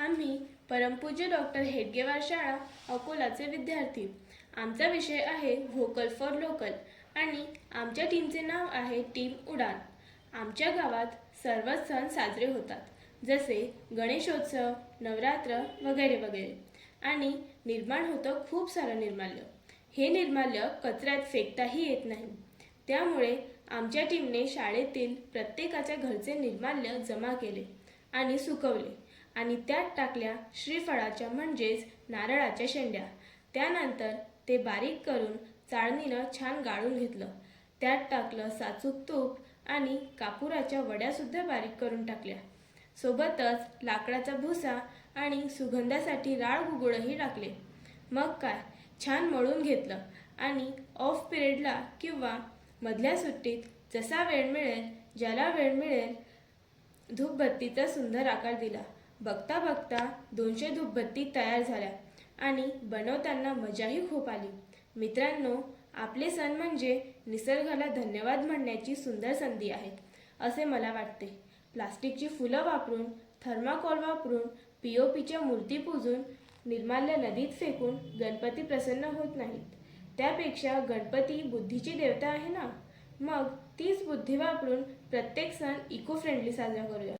आम्ही परमपूज्य डॉक्टर हेडगेवार शाळा अकोलाचे विद्यार्थी. आमचा विषय आहे व्होकल फॉर लोकल आणि आमच्या टीमचे नाव आहे टीम उडान. आमच्या गावात सर्वच सण साजरे होतात, जसे गणेशोत्सव, नवरात्र वगैरे वगैरे. आणि निर्माण होतं खूप सारं निर्माल्य. हे निर्माल्य कचऱ्यात फेकताही येत नाही. त्यामुळे आमच्या टीमने शाळेतील प्रत्येकाच्या घरचे निर्माल्य जमा केले आणि सुकवले आणि त्यात टाकल्या श्रीफळाच्या म्हणजेच नारळाच्या शेंड्या. त्यानंतर ते बारीक करून चाळणीनं छान गाळून घेतलं. त्यात टाकलं साचूक तूप आणि कापुराच्या वड्यासुद्धा बारीक करून टाकल्या. सोबतच लाकडाचा भुसा आणि सुगंधासाठी राळ गुगुळही टाकले. मग काय, छान मळून घेतलं आणि ऑफ पिरियडला किंवा मधल्या सुट्टीत जसा वेळ मिळेल, ज्याला वेळ मिळेल, धूपबत्तीचा सुंदर आकार दिला. बघता बघता 200 धूपबत्ती तयार झाल्या आणि बनवताना मजाही खूप आली. मित्रांनो, आपले सण म्हणजे निसर्गाला धन्यवाद म्हणण्याची सुंदर संधी आहे, असे मला वाटते. प्लास्टिकची फुलं वापरून, थर्माकोल वापरून, POPच्या मूर्ती पुजून, निर्माल्य नदीत फेकून गणपती प्रसन्न होत नाहीत. त्यापेक्षा गणपती बुद्धीची देवता आहे ना. मग तीच बुद्धी वापरून प्रत्येक सण इको फ्रेंडली साजरा करूया.